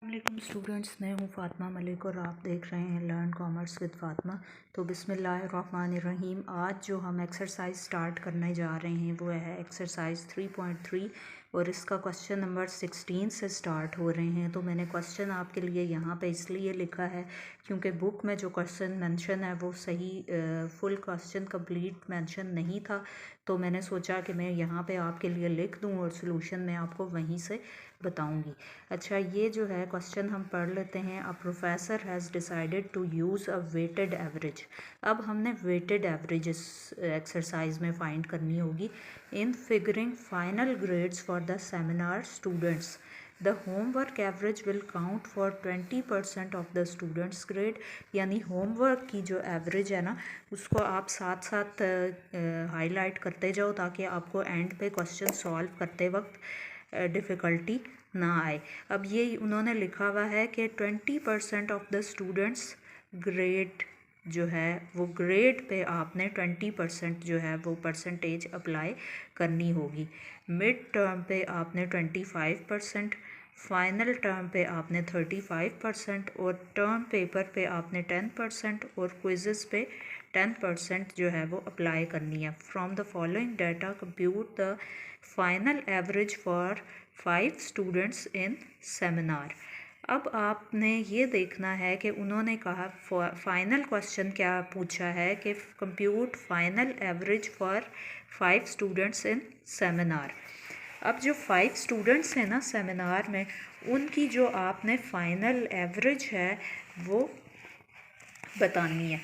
वालेकुम स्टूडेंट्स, मैं हूं फ़ातिमा मलिक और आप देख रहे हैं लर्न कॉमर्स विद फ़ातिमा। तो बिस्मिल्लाहिर्रहमानिर्रहीम। आज जो हम एक्सरसाइज स्टार्ट करने जा रहे हैं वो है एक्सरसाइज 3.3 और इसका क्वेश्चन नंबर 16 से स्टार्ट हो रहे हैं। तो मैंने क्वेश्चन आपके लिए यहाँ पे इसलिए लिखा है क्योंकि बुक में जो क्वेश्चन मेंशन है वो सही फुल क्वेश्चन कंप्लीट मेंशन नहीं था। तो मैंने सोचा कि मैं यहाँ पे आपके लिए लिख दूँ और सॉल्यूशन मैं आपको वहीं से बताऊँगी। अच्छा, ये जो है क्वेश्चन हम पढ़ लेते हैं। A professor has decided to use a weighted average. अब हमने वेटेड एवरेज इस एक्सरसाइज में फाइंड करनी होगी। In figuring final grades for the seminar students the homework average will count for 20% of the students grade. यानी homework की जो average है ना, उसको आप साथ साथ हाईलाइट करते जाओ ताकि आपको एंड पे क्वेश्चन सॉल्व करते वक्त डिफ़िकल्टी ना आए। अब ये उन्होंने लिखा हुआ है कि 20% ऑफ द स्टूडेंट्स ग्रेड जो है वो ग्रेड पे आपने 20% जो है वो परसेंटेज अप्लाई करनी होगी। मिड टर्म पे आपने 25%, फाइनल टर्म पे आपने 35% और टर्म पेपर पे आपने 10% और क्विज़ेस पे 10% जो है वो अप्लाई करनी है। From the following data compute the final average for 5 students in seminar. अब आपने ये देखना है कि उन्होंने कहा फाइनल क्वेश्चन क्या पूछा है कि compute final average for 5 students in seminar. अब जो 5 स्टूडेंट्स हैं ना सेमिनार में, उनकी जो आपने फाइनल एवरेज है वो बतानी है।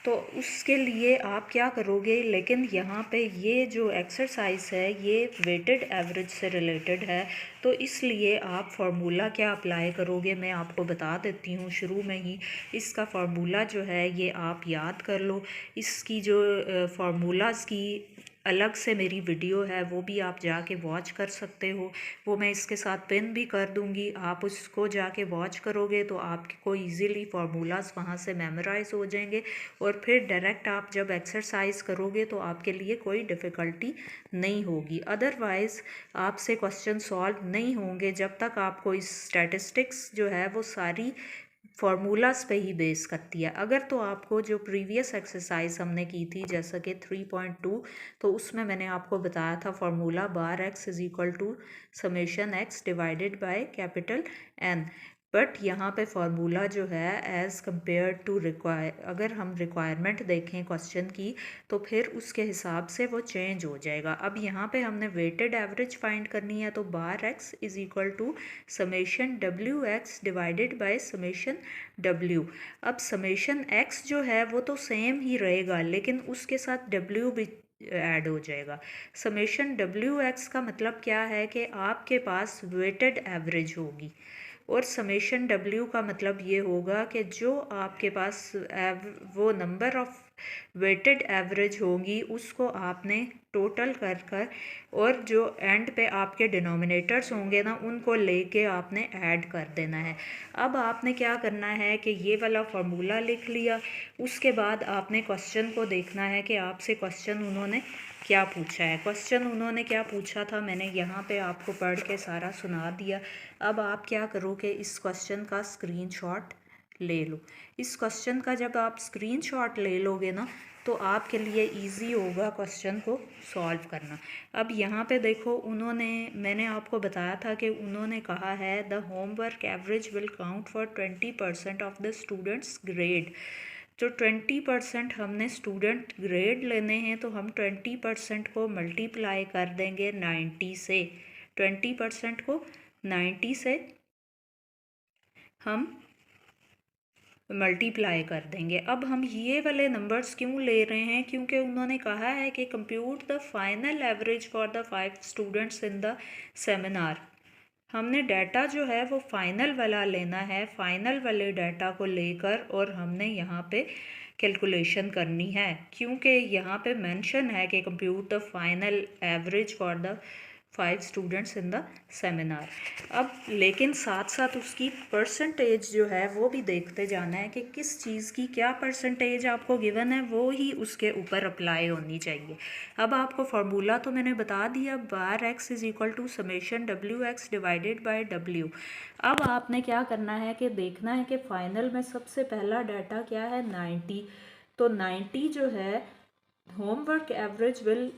तो उसके लिए आप क्या करोगे, लेकिन यहाँ पे ये जो एक्सरसाइज है ये वेटेड एवरेज से रिलेटेड है, तो इसलिए आप फार्मूला क्या अप्लाई करोगे मैं आपको बता देती हूँ शुरू में ही। इसका फार्मूला जो है ये आप याद कर लो। इसकी जो फार्मूलाज़ की अलग से मेरी वीडियो है वो भी आप जाके वॉच कर सकते हो। वो मैं इसके साथ पिन भी कर दूँगी, आप उसको जाके वॉच करोगे तो आपको इजीली फार्मूलाज वहाँ से मेमोराइज हो जाएंगे और फिर डायरेक्ट आप जब एक्सरसाइज करोगे तो आपके लिए कोई डिफ़िकल्टी नहीं होगी। अदरवाइज़ आपसे क्वेश्चन सॉल्व नहीं होंगे जब तक आपको इस स्टैटिस्टिक्स जो है वो सारी फार्मूलाज़ पे ही बेस करती है। अगर तो आपको जो प्रीवियस एक्सरसाइज हमने की थी जैसा कि 3.2, तो उसमें मैंने आपको बताया था formula bar x is equal to summation x divided by capital N. बट यहाँ पे फार्मूला जो है एज़ कंपेयर टू अगर हम रिक्वायरमेंट देखें क्वेश्चन की तो फिर उसके हिसाब से वो चेंज हो जाएगा। अब यहाँ पे हमने वेटेड एवरेज फाइंड करनी है, तो bar x is equal to summation W X divided by summation W. अब समेशन एक्स जो है वो तो सेम ही रहेगा लेकिन उसके साथ डब्ल्यू भी ऐड हो जाएगा। समेशन डब्ल्यू एक्स का मतलब क्या है कि आपके पास वेटेड एवरेज होगी और समेशन डब्ल्यू का मतलब ये होगा कि जो आपके पास वो नंबर ऑफ वेटेड एवरेज होगी उसको आपने टोटल कर कर और जो एंड पे आपके डिनोमिनेटर्स होंगे ना उनको लेके आपने ऐड कर देना है। अब आपने क्या करना है कि ये वाला फार्मूला लिख लिया, उसके बाद आपने क्वेश्चन को देखना है कि आपसे क्वेश्चन उन्होंने क्या पूछा है। क्वेश्चन उन्होंने क्या पूछा था मैंने यहाँ पे आपको पढ़ के सारा सुना दिया। अब आप क्या करो कि इस क्वेश्चन का स्क्रीनशॉट ले लो। इस क्वेश्चन का जब आप स्क्रीनशॉट ले लोगे ना तो आपके लिए इजी होगा क्वेश्चन को सॉल्व करना। अब यहाँ पे देखो, मैंने आपको बताया था कि उन्होंने कहा है the homework average will count for 20% of the students grade. तो 20% हमने स्टूडेंट ग्रेड लेने हैं तो हम 20% को मल्टीप्लाई कर देंगे 90 से। 20% को 90 से हम मल्टीप्लाई कर देंगे। अब हम ये वाले नंबर्स क्यों ले रहे हैं, क्योंकि उन्होंने कहा है कि compute the final average for the 5 students in the seminar. हमने डाटा जो है वो फाइनल वाला लेना है, फाइनल वाले डाटा को लेकर और हमने यहाँ पे कैलकुलेशन करनी है, क्योंकि यहाँ पे मेंशन है कि compute the final average for the 5 students in the seminar. अब लेकिन साथ साथ उसकी परसेंटेज जो है वो भी देखते जाना है कि किस चीज़ की क्या परसेंटेज आपको गिवन है, वो ही उसके ऊपर अप्लाई होनी चाहिए। अब आपको फार्मूला तो मैंने बता दिया, bar x is equal to summation W X divided by W. अब आपने क्या करना है कि देखना है कि फाइनल में सबसे पहला डाटा क्या है, 90। तो 90 जो है homework average will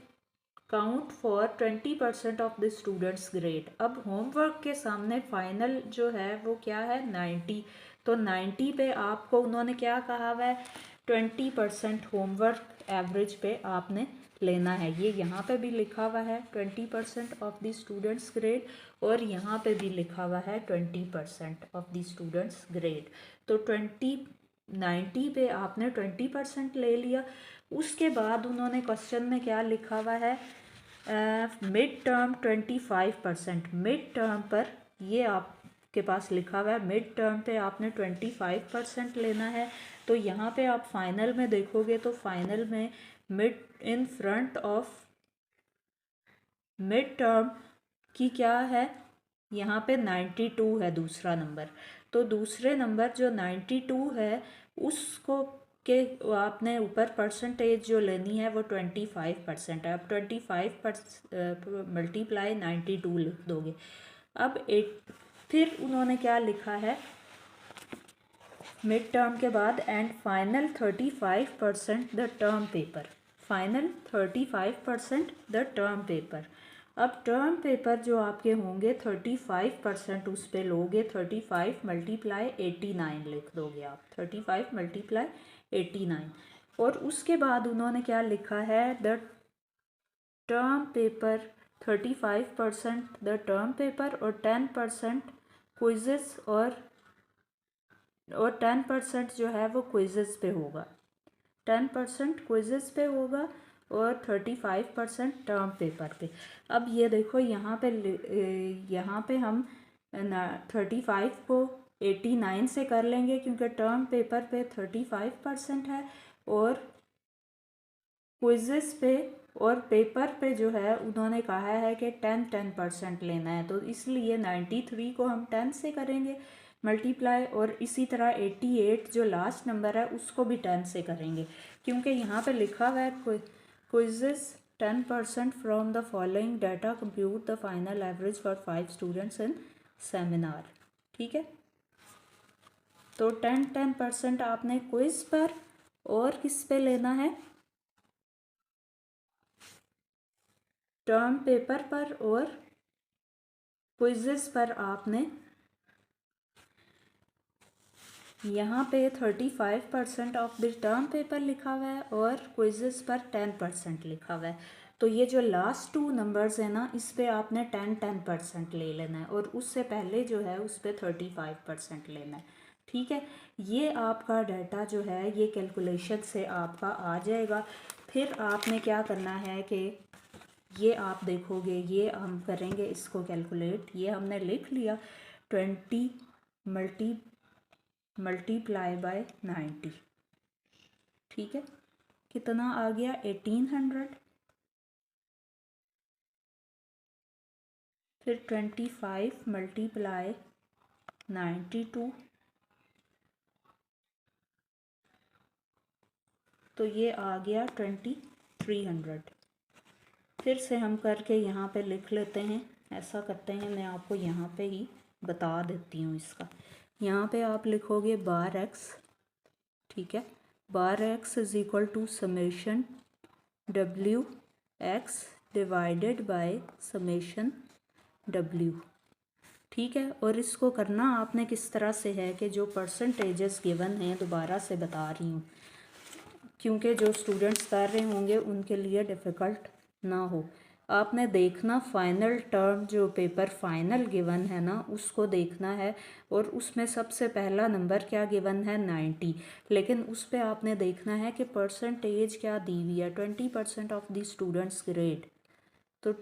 count for 20% of the students grade. अब होमवर्क के सामने फाइनल जो है वो क्या है, 90। तो 90 पे आपको उन्होंने क्या कहा हुआ है, 20% होमवर्क एवरेज पे आपने लेना है। ये यहाँ पे भी लिखा हुआ है 20% ऑफ द स्टूडेंट्स ग्रेड, और यहाँ पे भी लिखा हुआ है 20% ऑफ द स्टूडेंट्स ग्रेड। तो 90 पे आपने 20% ले लिया। उसके बाद उन्होंने क्वेश्चन में क्या लिखा हुआ है, मिड टर्म 25%। मिड टर्म पर ये आपके पास लिखा हुआ है, मिड टर्म पे आपने 25% लेना है। तो यहाँ पे आप फाइनल में देखोगे तो फाइनल में mid in front of mid term की क्या है, यहाँ पे 92 है दूसरा नंबर। तो दूसरे नंबर जो 92 है उसको के आपने ऊपर परसेंटेज जो लेनी है वो 25% है। अब 25% मल्टीप्लाई 92 लिख दोगे। अब फिर उन्होंने क्या लिखा है मिड टर्म के बाद, and final 35% the term paper. Final 35% the term paper. अब टर्म पेपर जो आपके होंगे 35% उस पर लोगे, 35 मल्टीप्लाई 89 लिख दोगे आप, 35 मल्टीप्लाई 89। और उसके बाद उन्होंने क्या लिखा है, the term paper 35% the term paper, और 10% क्विज़ेस और 10% जो है वो क्विज़ेस पे होगा, 10% क्विज़ेस पे होगा और 35% टर्म पेपर पे। अब ये देखो यहाँ पे हम 35 को 89 से कर लेंगे क्योंकि टर्म पेपर पे 35% है, और क्विज़ेस पे और पेपर पे जो है उन्होंने कहा है कि 10% लेना है। तो इसलिए 93 को हम 10 से करेंगे मल्टीप्लाई, और इसी तरह 88 जो लास्ट नंबर है उसको भी 10 से करेंगे, क्योंकि यहाँ पे लिखा हुआ है quizzes 10% from the following data compute the final average for 5 students in seminar. ठीक है, तो 10% आपने क्विज़ पर और किस पे लेना है, टर्म पेपर पर और क्विज़ेस पर आपने यहाँ पे 35% ऑफ द टर्म पेपर लिखा हुआ है और क्विज़ेस पर 10% लिखा हुआ है। तो ये जो लास्ट 2 नंबर्स है ना, इस पे आपने 10% ले लेना है, और उससे पहले जो है उस पर 35% लेना है। ठीक है, ये आपका डाटा जो है ये कैलकुलेशन से आपका आ जाएगा। फिर आपने क्या करना है कि ये आप देखोगे, ये हम करेंगे इसको कैलकुलेट। ये हमने लिख लिया 20 मल्टीप्लाई बाय 90। ठीक है, कितना आ गया, 1800। फिर 25 मल्टीप्लाई 92, तो ये आ गया 2300। फिर से हम करके यहाँ पे लिख लेते हैं। ऐसा करते हैं, मैं आपको यहाँ पे ही बता देती हूँ इसका। यहाँ पे आप लिखोगे बार एक्स, ठीक है, bar X is equal to summation W X divided by summation W. ठीक है, और इसको करना आपने किस तरह से है कि जो परसेंटेजेस गिवन हैं, दोबारा से बता रही हूँ क्योंकि जो स्टूडेंट्स कर रहे होंगे उनके लिए डिफ़िकल्ट ना हो। आपने देखना फाइनल टर्म जो पेपर फाइनल गिवन है ना उसको देखना है, और उसमें सबसे पहला नंबर क्या गिवन है, 90। लेकिन उस पर आपने देखना है कि परसेंटेज क्या दी हुई है, 20% ऑफ द स्टूडेंट्स ग्रेड। तो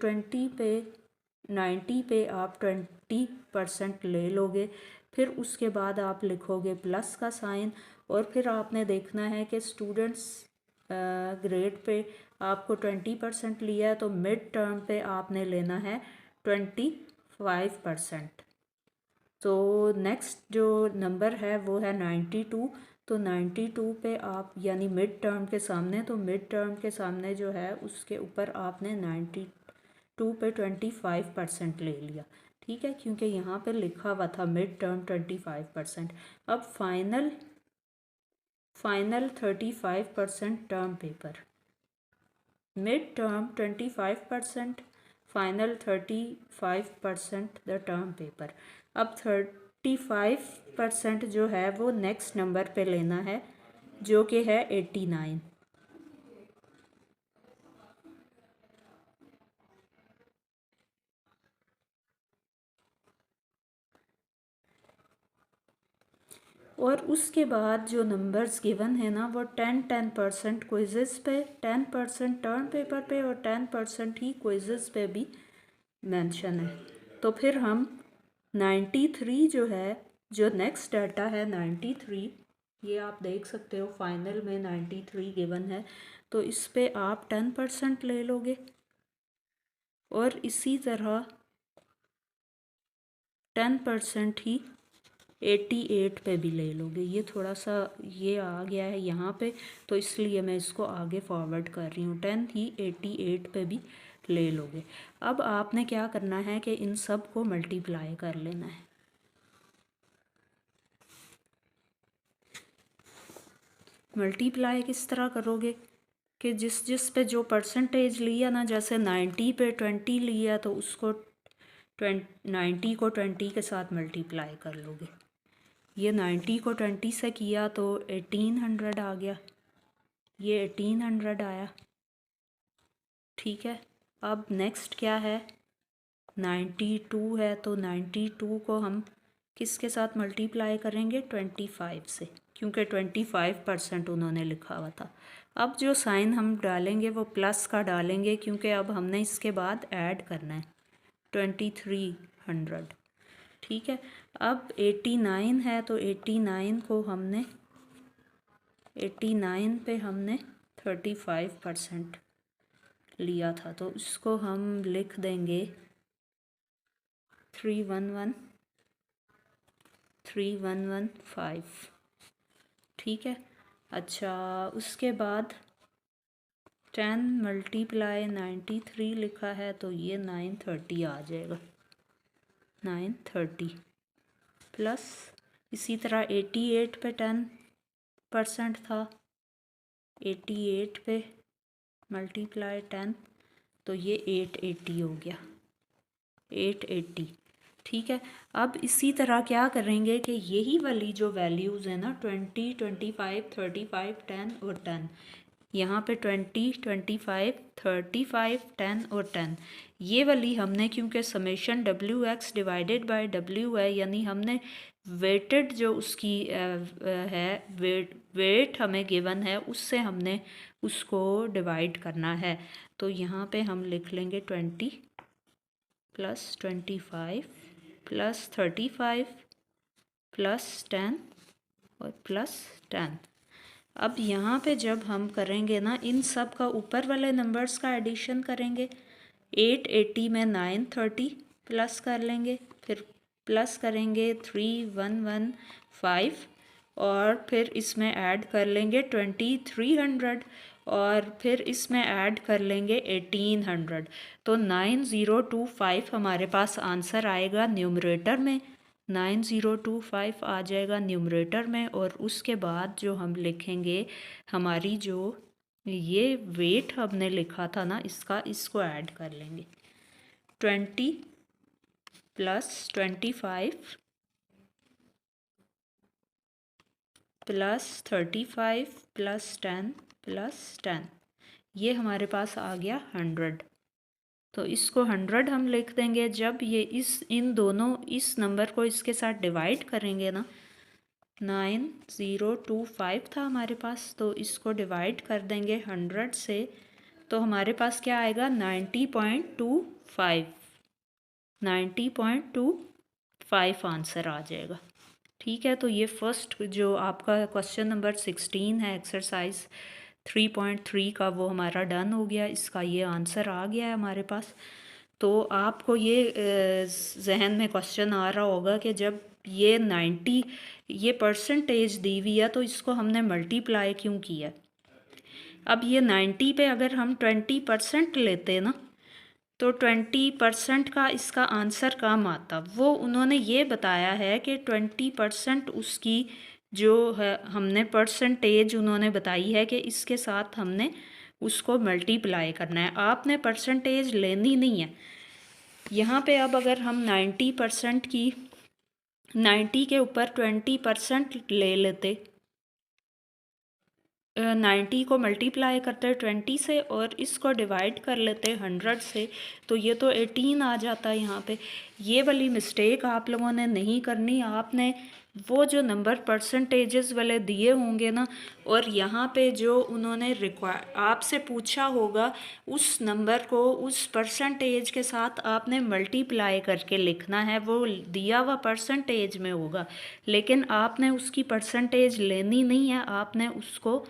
90 पे आप 20% ले लोगे। फिर उसके बाद आप लिखोगे प्लस का साइन, और फिर आपने देखना है कि स्टूडेंट्स ग्रेड पे आपको 20% लिया है, तो मिड टर्म पे आपने लेना है 25%। तो नेक्स्ट जो नंबर है वो है 92। तो 92 पे आप यानी मिड टर्म के सामने, तो मिड टर्म के सामने जो है उसके ऊपर आपने 92 पे 25% ले लिया, ठीक है, क्योंकि यहाँ पे लिखा हुआ था मिड टर्म 25%। अब final 35% term paper, mid term 25%, final 35% the term paper. अब 35% जो है वो नेक्स्ट नंबर पे लेना है जो कि है 89। और उसके बाद जो नंबर्स गिवन है ना वो 10% क्विज़ेस पे, 10% टर्म पेपर पे और 10% ही क्विज़ेस पे भी मेंशन है। तो फिर हम 93 जो है, जो नेक्स्ट डाटा है 93, ये आप देख सकते हो फाइनल में 93 गिवन है, तो इस पे आप 10% ले लोगे और इसी तरह 10% ही 88 पे भी ले लोगे। ये थोड़ा सा ये आ गया है यहाँ पे, तो इसलिए मैं इसको आगे फॉरवर्ड कर रही हूँ। 10 ही 88 पे भी ले लोगे। अब आपने क्या करना है कि इन सब को मल्टीप्लाई कर लेना है। मल्टीप्लाई किस तरह करोगे कि जिस पे जो परसेंटेज लिया ना, जैसे 90 पे 20 लिया तो उसको 90 को 20 के साथ मल्टीप्लाई कर लोगे। ये 90 को 20 से किया तो 1800 आ गया, ये 1800 आया, ठीक है। अब नेक्स्ट क्या है, 92 है, तो 92 को हम किसके साथ मल्टीप्लाई करेंगे, 25 से, क्योंकि 25% उन्होंने लिखा हुआ था। अब जो साइन हम डालेंगे वो प्लस का डालेंगे, क्योंकि अब हमने इसके बाद ऐड करना है 2300, ठीक है। अब 89 है, तो 89 को हमने 89 पे हमने 35% लिया था, तो इसको हम लिख देंगे 3115, ठीक है। अच्छा, उसके बाद 10 मल्टीप्लाई 93 लिखा है, तो ये 930 आ जाएगा, 930 प्लस इसी तरह 88 पे 10% था, 88 पे मल्टीप्लाई 10, तो ये 880 हो गया, 880, ठीक है। अब इसी तरह क्या करेंगे कि यही वाली जो वैल्यूज़ है ना 20, 25, 35, 10 और 10, यहाँ पे 20, 25, 35, 10 और 10, ये वाली हमने, क्योंकि summation WX divided by W है, यानी हमने वेटेड जो उसकी है वेट हमें गिवन है उससे हमने उसको डिवाइड करना है। तो यहाँ पे हम लिख लेंगे 20 प्लस 25 प्लस 35 प्लस 10 और प्लस 10। अब यहाँ पे जब हम करेंगे ना, इन सब का ऊपर वाले नंबर्स का एडिशन करेंगे, 880 में 930 प्लस कर लेंगे, फिर प्लस करेंगे 3115 और फिर इसमें ऐड कर लेंगे 2300 और फिर इसमें ऐड कर लेंगे 1800, तो 9025 हमारे पास आंसर आएगा न्यूमरेटर में, 9025 आ जाएगा न्यूमरेटर में। और उसके बाद जो हम लिखेंगे हमारी जो ये वेट हमने लिखा था ना इसका, इसको ऐड कर लेंगे 20 प्लस 25 प्लस 35 प्लस 10 प्लस 10, ये हमारे पास आ गया 100। तो इसको 100 हम लिख देंगे। जब ये इन दोनों इस नंबर को इसके साथ डिवाइड करेंगे ना, 9025 था हमारे पास, तो इसको डिवाइड कर देंगे 100 से, तो हमारे पास क्या आएगा 90.25, 90.25 आंसर आ जाएगा, ठीक है। तो ये फर्स्ट जो आपका क्वेश्चन नंबर 16 है एक्सरसाइज 3.3 का, वो हमारा डन हो गया, इसका ये आंसर आ गया है हमारे पास। तो आपको ये जहन में क्वेश्चन आ रहा होगा कि जब ये 90 ये परसेंटेज दी हुई है तो इसको हमने मल्टीप्लाई क्यों किया। अब ये 90 पे अगर हम 20% लेते ना तो 20% का इसका आंसर कम आता। वो उन्होंने ये बताया है कि 20% उसकी जो है हमने परसेंटेज उन्होंने बताई है कि इसके साथ हमने उसको मल्टीप्लाई करना है। आपने परसेंटेज लेनी नहीं है यहाँ पे। अब अगर हम 90% की 90 के ऊपर 20% ले लेते, 90 को मल्टीप्लाई करते 20 से और इसको डिवाइड कर लेते 100 से, तो ये तो 18 आ जाता है यहाँ पे। ये वाली मिस्टेक आप लोगों ने नहीं करनी। आपने वो जो नंबर परसेंटेजेस वाले दिए होंगे ना, और यहाँ पे जो उन्होंने आपसे पूछा होगा उस नंबर को उस परसेंटेज के साथ आपने मल्टीप्लाई करके लिखना है। वो दिया हुआ परसेंटेज में होगा, लेकिन आपने उसकी परसेंटेज लेनी नहीं है, आपने उसको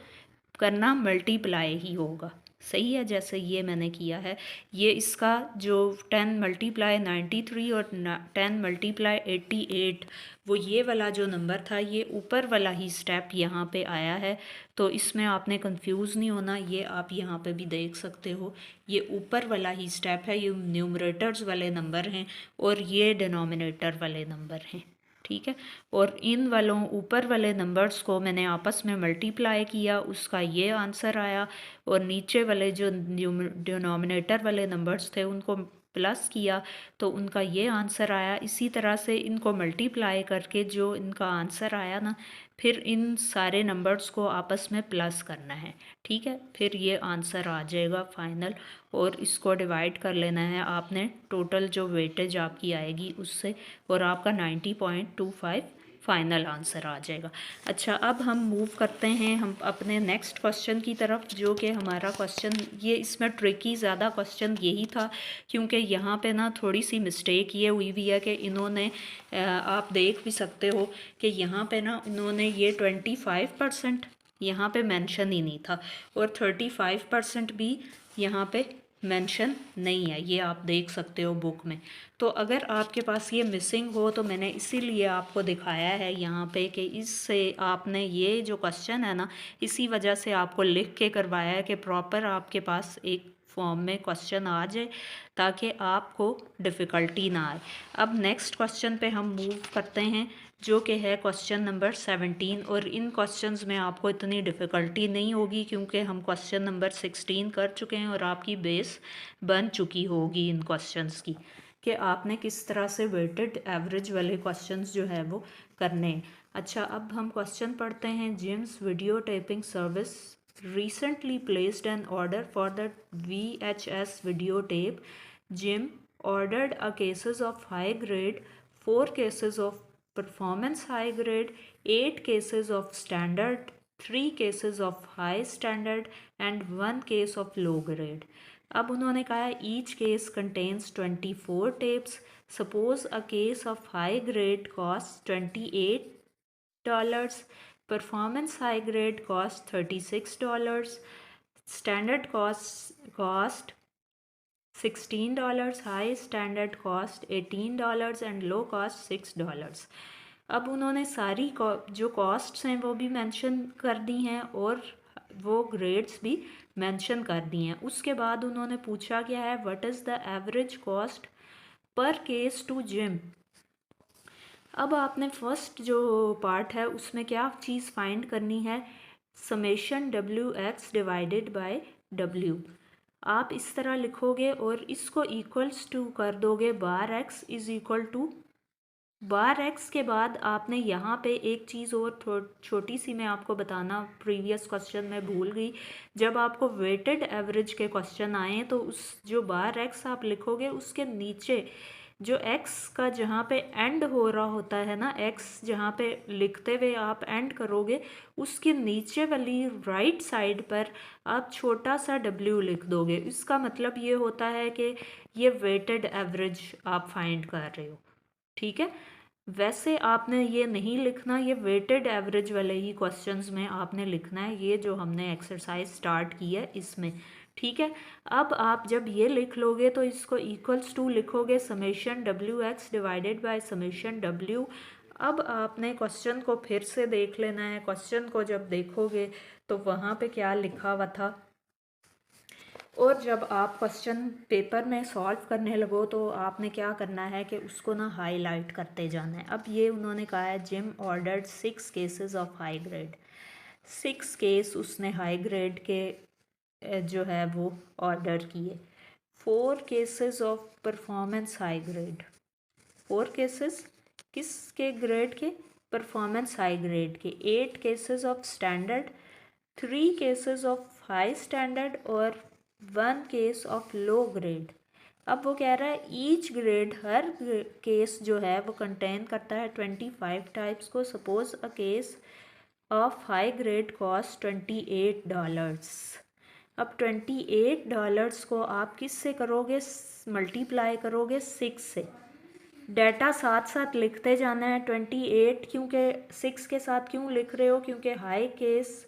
करना मल्टीप्लाई ही होगा। सही है, जैसे ये मैंने किया है। ये इसका जो 10 मल्टीप्लाई 93 और 10 मल्टीप्लाई 88, वो ये वाला जो नंबर था ये ऊपर वाला ही स्टेप यहाँ पे आया है। तो इसमें आपने कंफ्यूज नहीं होना। ये आप यहाँ पे भी देख सकते हो, ये ऊपर वाला ही स्टेप है। ये न्यूमरेटर्स वाले नंबर हैं और ये डिनोमिनेटर वाले नंबर हैं, ठीक है। और इन वालों ऊपर वाले नंबर्स को मैंने आपस में मल्टीप्लाई किया, उसका ये आंसर आया। और नीचे वाले जो डिनोमिनेटर वाले नंबर्स थे उनको प्लस किया तो उनका ये आंसर आया। इसी तरह से इनको मल्टीप्लाई करके जो इनका आंसर आया ना, फिर इन सारे नंबर्स को आपस में प्लस करना है, ठीक है। फिर ये आंसर आ जाएगा फाइनल, और इसको डिवाइड कर लेना है आपने टोटल जो वेटेज आपकी आएगी उससे, और आपका 90.25 फाइनल आंसर आ जाएगा। अच्छा, अब हम मूव करते हैं हम अपने नेक्स्ट क्वेश्चन की तरफ, जो कि हमारा क्वेश्चन ये इसमें ट्रिकी ज़्यादा क्वेश्चन यही था, क्योंकि यहाँ पे ना थोड़ी सी मिस्टेक ये हुई हुई है कि इन्होंने आप देख भी सकते हो कि यहाँ पे ना इन्होंने ये 25% यहाँ पे मेंशन ही नहीं था, और 35% भी यहाँ पे मेंशन नहीं है, ये आप देख सकते हो बुक में। तो अगर आपके पास ये मिसिंग हो तो मैंने इसीलिए आपको दिखाया है यहाँ पे कि इससे आपने ये जो क्वेश्चन है ना, इसी वजह से आपको लिख के करवाया है कि प्रॉपर आपके पास एक फॉर्म में क्वेश्चन आ जाए ताकि आपको डिफ़िकल्टी ना आए। अब नेक्स्ट क्वेश्चन पे हम मूव करते हैं, जो कि है क्वेश्चन नंबर 17। और इन क्वेश्चंस में आपको इतनी डिफ़िकल्टी नहीं होगी क्योंकि हम क्वेश्चन नंबर 16 कर चुके हैं और आपकी बेस बन चुकी होगी इन क्वेश्चंस की, कि आपने किस तरह से वेटेड एवरेज वाले क्वेश्चंस जो है वो करने हैं। अच्छा, अब हम क्वेश्चन पढ़ते हैं। Jim's video taping service recently placed an order for the VHS videotape. Jim ordered a cases of high grade, 4 cases of performance high grade, 8 cases of standard, 3 cases of high standard and 1 case of low grade. अब उन्होंने कहा each case contains 24 tapes. Suppose a case of high grade costs $28, performance high grade cost $36, standard cost $16, high standard cost $18 and low cost $6. अब उन्होंने सारी जो costs हैं वो भी मेंशन कर दी हैं और वो ग्रेड्स भी मेंशन कर दी हैं। उसके बाद उन्होंने पूछा क्या है, what is the average cost per case to Jim. अब आपने फर्स्ट जो पार्ट है उसमें क्या चीज़ फाइंड करनी है, summation WX divided by W। आप इस तरह लिखोगे और इसको इक्वल्स टू कर दोगे बार x इज़ इक्वल टू बार x के बाद आपने यहाँ पे एक चीज़ और छोटी सी मैं आपको बताना प्रीवियस क्वेश्चन में भूल गई। जब आपको वेटेड एवरेज के क्वेश्चन आए तो उस जो बार x आप लिखोगे उसके नीचे जो x का जहाँ पे एंड हो रहा होता है ना, x जहाँ पे लिखते हुए आप एंड करोगे उसके नीचे वाली राइट साइड पर आप छोटा सा w लिख दोगे। इसका मतलब ये होता है कि ये वेटेड एवरेज आप फाइंड कर रहे हो, ठीक है। वैसे आपने ये नहीं लिखना, ये वेटेड एवरेज वाले ही क्वेश्चंस में आपने लिखना है, ये जो हमने एक्सरसाइज स्टार्ट की है इसमें, ठीक है। अब आप जब ये लिख लोगे तो इसको इक्वल्स टू लिखोगे summation WX divided by summation W। अब आपने क्वेश्चन को फिर से देख लेना है। क्वेश्चन को जब देखोगे तो वहाँ पे क्या लिखा हुआ था, और जब आप क्वेश्चन पेपर में सॉल्व करने लगो तो आपने क्या करना है कि उसको ना हाईलाइट करते जाना है। अब ये उन्होंने कहा है gym ordered 6 cases of high grade. 6 case उसने हाई ग्रेड के जो है वो ऑर्डर किए। 4 cases of performance high grade. 4 cases किसके ग्रेड के? परफॉर्मेंस हाई ग्रेड के। 8 cases of standard, 3 cases of high standard और 1 केस ऑफ लो ग्रेड। अब वो कह रहा है ईच ग्रेड, हर केस जो है वो कंटेन करता है 25 टाइप्स को। Suppose a case of high grade cost $28। अब $28 को आप किस से करोगे? मल्टीप्लाई करोगे 6 से। डाटा साथ साथ लिखते जाना है। 28 क्योंकि 6 के साथ क्यों लिख रहे हो? क्योंकि हाई केस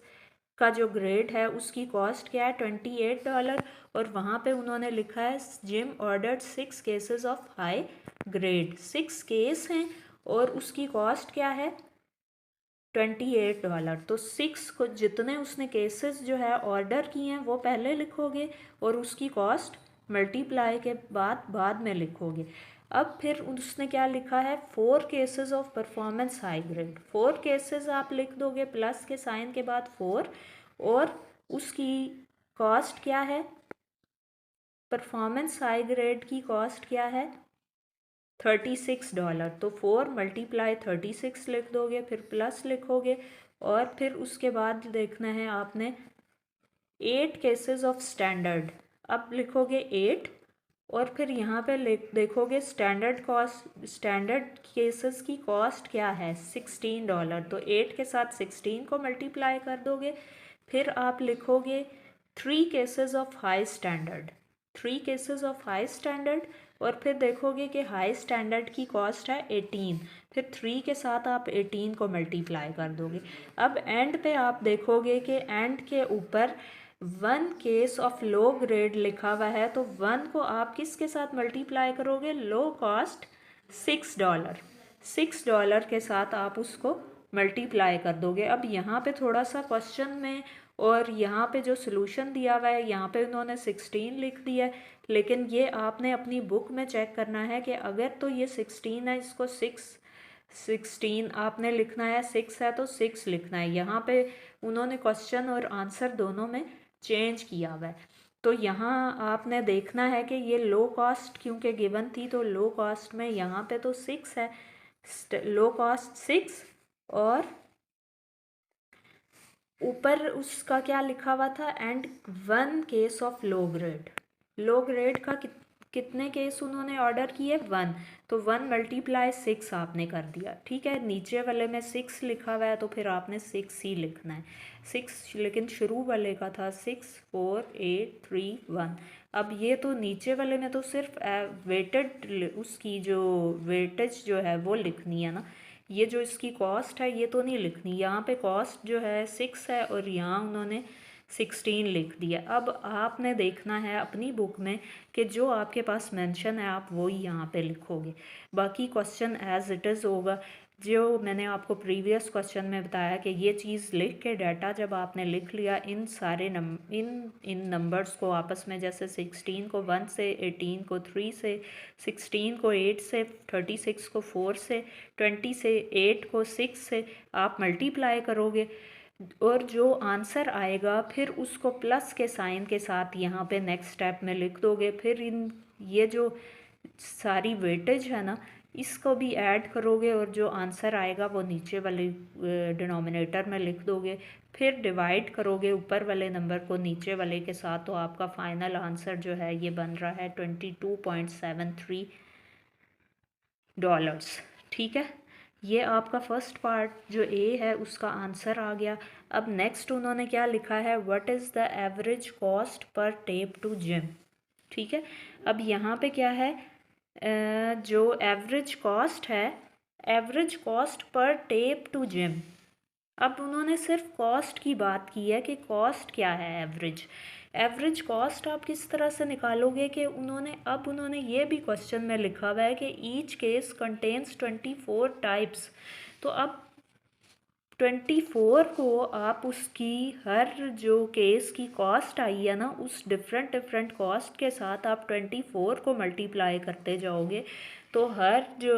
का जो ग्रेड है उसकी कॉस्ट क्या है? $28। और वहाँ पे उन्होंने लिखा है gym ordered 6 cases of high grade. 6 case हैं और उसकी कॉस्ट क्या है? $28। तो 6 को जितने उसने केसेस जो है ऑर्डर किए हैं वो पहले लिखोगे और उसकी कॉस्ट मल्टीप्लाई के बाद में लिखोगे। अब फिर उसने क्या लिखा है? 4 cases of performance high grade. 4 cases आप लिख दोगे प्लस के साइन के बाद 4, और उसकी कॉस्ट क्या है? परफॉर्मेंस हाई ग्रेड की कॉस्ट क्या है? $36। तो 4 मल्टीप्लाई 36 लिख दोगे, फिर प्लस लिखोगे, और फिर उसके बाद देखना है आपने 8 केसेस ऑफ स्टैंडर्ड। अब लिखोगे 8, और फिर यहाँ पे देखोगे स्टैंडर्ड कॉस्ट, स्टैंडर्ड केसेस की कॉस्ट क्या है? $16। तो 8 के साथ 16 को मल्टीप्लाई कर दोगे। फिर आप लिखोगे 3 cases of high standard. 3 cases of high standard, और फिर देखोगे कि हाई स्टैंडर्ड की कॉस्ट है 18। फिर 3 के साथ आप 18 को मल्टीप्लाई कर दोगे। अब एंड पे आप देखोगे कि एंड के ऊपर 1 केस ऑफ लो ग्रेड लिखा हुआ है, तो 1 को आप किसके साथ मल्टीप्लाई करोगे? Low cost $6। $6 के साथ आप उसको मल्टीप्लाई कर दोगे। अब यहाँ पे थोड़ा सा क्वेश्चन में और यहाँ पे जो सोल्यूशन दिया हुआ है यहाँ पे उन्होंने 16 लिख दिया है, लेकिन ये आपने अपनी बुक में चेक करना है कि अगर तो ये 16 है, इसको 16 आपने लिखना है, 6 है तो 6 लिखना है। यहाँ पे उन्होंने क्वेश्चन और आंसर दोनों में चेंज किया हुआ है। तो यहाँ आपने देखना है कि ये लो कॉस्ट क्योंकि गिवन थी, तो लो कॉस्ट में यहाँ पे तो 6 है, लो कॉस्ट 6, और ऊपर उसका क्या लिखा हुआ था? And 1 case of low grade. Low grade का कितने केस उन्होंने ऑर्डर किए? 1। तो 1 मल्टीप्लाई 6 आपने कर दिया। ठीक है, नीचे वाले में 6 लिखा हुआ है तो फिर आपने 6 ही लिखना है। 6 लेकिन शुरू वाले का था 6 4 8 3 1। अब ये तो नीचे वाले में तो सिर्फ वेटेड, उसकी जो वेटेज जो है वो लिखनी है ना, ये जो इसकी कॉस्ट है ये तो नहीं लिखनी। यहाँ पे कॉस्ट जो है 6 है और यहाँ उन्होंने 16 लिख दिया। अब आपने देखना है अपनी बुक में कि जो आपके पास मेंशन है आप वही यहाँ पे लिखोगे, बाकी क्वेश्चन एज इट इज़ होगा। जो मैंने आपको प्रीवियस क्वेश्चन में बताया कि ये चीज़ लिख के डाटा जब आपने लिख लिया, इन सारे इन नंबर्स को आपस में, जैसे 16 को 1 से, 18 को 3 से, 16 को 8 से, 36 को 4 से, 20 से, 8 को 6 से आप मल्टीप्लाई करोगे, और जो आंसर आएगा फिर उसको प्लस के साइन के साथ यहाँ पे नेक्स्ट स्टेप में लिख दोगे। फिर इन ये जो सारी वेटेज है ना, इसको भी ऐड करोगे और जो आंसर आएगा वो नीचे वाले डिनोमिनेटर में लिख दोगे। फिर डिवाइड करोगे ऊपर वाले नंबर को नीचे वाले के साथ, तो आपका फाइनल आंसर जो है ये बन रहा है $22.73। ठीक है, ये आपका फर्स्ट पार्ट जो ए है उसका आंसर आ गया। अब नेक्स्ट उन्होंने क्या लिखा है? What is the average cost per tape to Jim. ठीक है, अब यहाँ पे क्या है? जो एवरेज कॉस्ट है, average cost per tape to Jim. अब उन्होंने सिर्फ कॉस्ट की बात की है कि कॉस्ट क्या है एवरेज। एवरेज कॉस्ट आप किस तरह से निकालोगे कि उन्होंने ये भी क्वेश्चन में लिखा हुआ है कि ईच केस कंटेन्स 24 टाइप्स। तो अब 24 को आप उसकी हर जो केस की कॉस्ट आई है ना, उस डिफरेंट कॉस्ट के साथ आप 24 को मल्टीप्लाई करते जाओगे तो हर जो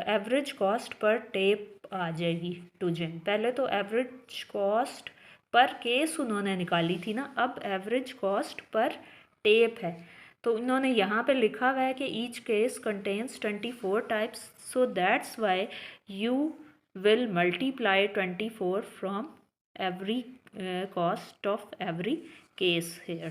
एवरेज कॉस्ट पर टेप आ जाएगी टू जिम। पहले तो एवरेज कॉस्ट पर केस उन्होंने निकाली थी ना, अब एवरेज कॉस्ट पर टेप है। तो इन्होंने यहाँ पे लिखा हुआ है कि each case contains 24 types, so that's why you will multiply 24 from every cost of every case here।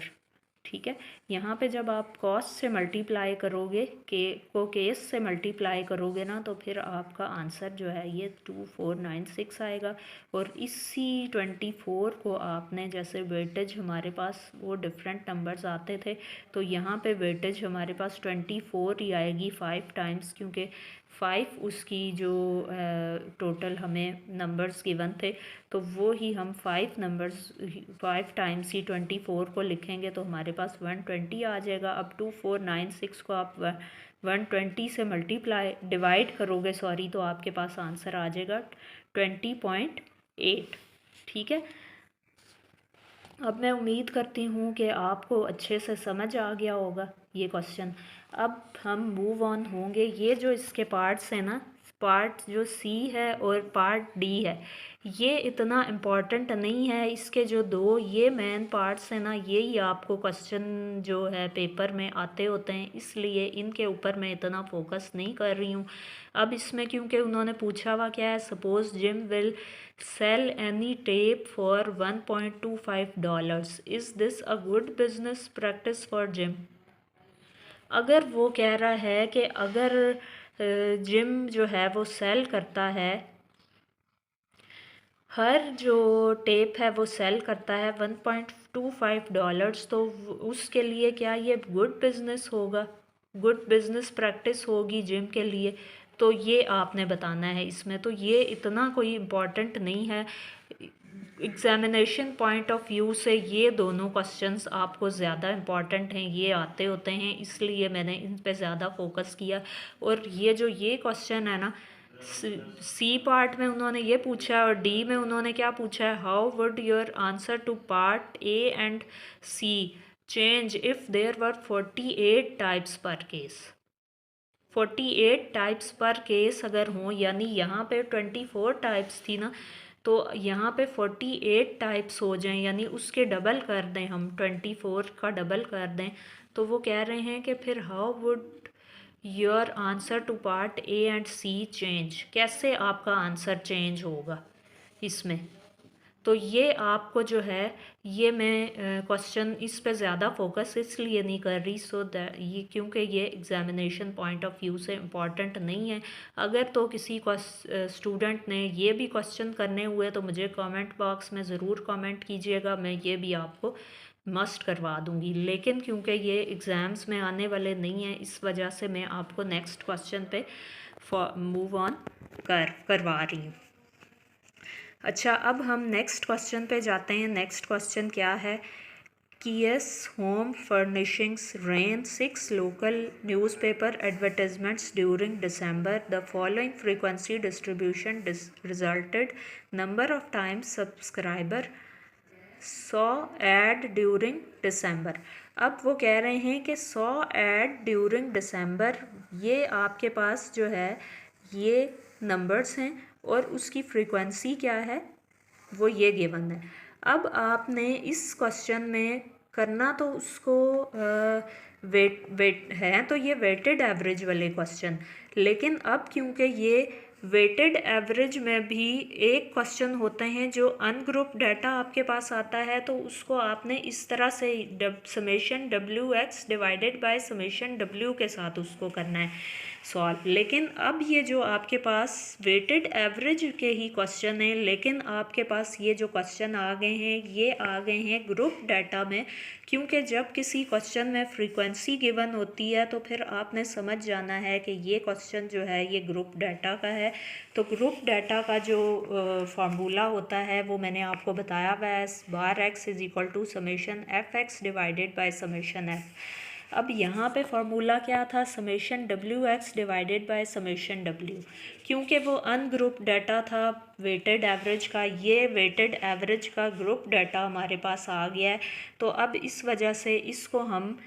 ठीक है, यहाँ पे जब आप कॉस्ट से मल्टीप्लाई करोगे केस से मल्टीप्लाई करोगे ना, तो फिर आपका आंसर जो है ये 2496 आएगा। और इसी 24 को आपने, जैसे वेटेज हमारे पास वो डिफरेंट नंबर्स आते थे, तो यहाँ पे वेटेज हमारे पास 24 ही आएगी 5 टाइम्स, क्योंकि 5 उसकी जो टोटल हमें नंबर्स गिवन थे, तो वो ही हम 5 टाइम्स ही 24 को लिखेंगे तो हमारे पास 120 आ जाएगा। अब 2496 को आप 120 से डिवाइड करोगे तो आपके पास आंसर आ जाएगा 20.8। ठीक है, अब मैं उम्मीद करती हूँ कि आपको अच्छे से समझ आ गया होगा ये क्वेश्चन। अब हम मूव ऑन होंगे। ये जो इसके पार्ट्स हैं ना, पार्ट जो सी है और पार्ट डी है, ये इतना इम्पॉर्टेंट नहीं है। इसके जो दो ये मेन पार्ट्स हैं ना, यही आपको क्वेश्चन जो है पेपर में आते होते हैं, इसलिए इनके ऊपर मैं इतना फोकस नहीं कर रही हूँ। अब इसमें क्योंकि उन्होंने पूछा हुआ क्या है, suppose Jim will sell any tape for $1.25, is this a good business practice for Jim. अगर वो कह रहा है कि अगर जिम जो है वो सेल करता है, हर जो टेप है वो सेल करता है $1.25, तो उसके लिए क्या ये गुड बिजनेस होगा, गुड बिजनेस प्रैक्टिस होगी जिम के लिए? तो ये आपने बताना है इसमें। तो ये इतना कोई इम्पोर्टेंट नहीं है। एग्जामिनेशन पॉइंट ऑफ व्यू से ये दोनों क्वेश्चंस आपको ज़्यादा इम्पॉर्टेंट हैं, ये आते होते हैं, इसलिए मैंने इन पे ज़्यादा फोकस किया। और ये क्वेश्चन है ना, सी पार्ट में उन्होंने ये पूछा है और डी में उन्होंने क्या पूछा है, how would your answer to part A and C change if there were 48 types per case. 48 types per case अगर हों, यानी यहाँ पे 24 टाइप्स थी ना, तो यहाँ पे 48 टाइप्स हो जाएं, यानी उसके डबल कर दें, हम 24 का डबल कर दें, तो वो कह रहे हैं कि फिर how would your answer to part A and C change, कैसे आपका आंसर चेंज होगा इसमें। तो ये आपको जो है, ये मैं क्वेश्चन इस पे ज़्यादा फोकस इसलिए नहीं कर रही ये क्योंकि ये एग्जामिनेशन पॉइंट ऑफ व्यू से इम्पॉर्टेंट नहीं है। अगर तो किसी स्टूडेंट ने ये भी क्वेश्चन करने हुए तो मुझे कमेंट बॉक्स में ज़रूर कमेंट कीजिएगा, मैं ये भी आपको मस्ट करवा दूँगी। लेकिन क्योंकि ये एग्ज़ाम्स में आने वाले नहीं हैं, इस वजह से मैं आपको नेक्स्ट क्वेश्चन पे मूव ऑन करवा रही हूँ। अच्छा, अब हम नेक्स्ट क्वेश्चन पे जाते हैं। नेक्स्ट क्वेश्चन क्या है, Keyes home furnishings ran 6 local newspaper advertisements during December, the following frequency distribution resulted, number of times subscriber saw ad during December. अब वो कह रहे हैं कि सॉ एड ड्यूरिंग डिसम्बर, ये आपके पास जो है ये नंबर्स हैं और उसकी फ्रीक्वेंसी क्या है वो ये गिवन है। अब आपने इस क्वेश्चन में करना तो उसको वेट है, तो ये वेटेड एवरेज वाले क्वेश्चन, लेकिन अब क्योंकि ये वेटेड एवरेज में भी एक क्वेश्चन होते हैं जो अनग्रुप डाटा आपके पास आता है, तो उसको आपने इस तरह से summation WX divided by summation W के साथ उसको करना है। सॉल्व। लेकिन अब ये जो आपके पास वेटेड एवरेज के ही क्वेश्चन हैं, लेकिन आपके पास ये जो क्वेश्चन आ गए हैं ये आ गए हैं ग्रुप डाटा में, क्योंकि जब किसी क्वेश्चन में फ्रीक्वेंसी गिवन होती है तो फिर आपने समझ जाना है कि ये क्वेश्चन जो है ये ग्रुप डाटा का है। तो ग्रुप डाटा का जो फार्मूला होता है वो मैंने आपको बताया हुआ है, bar X is equal to summation F X divided by summation F. अब यहाँ पे फार्मूला क्या था, summation W X divided by summation W, क्योंकि वो अनग्रुप डाटा था वेटेड एवरेज का, ये वेटेड एवरेज का ग्रुप डाटा हमारे पास आ गया है। तो अब इस वजह से इसको हम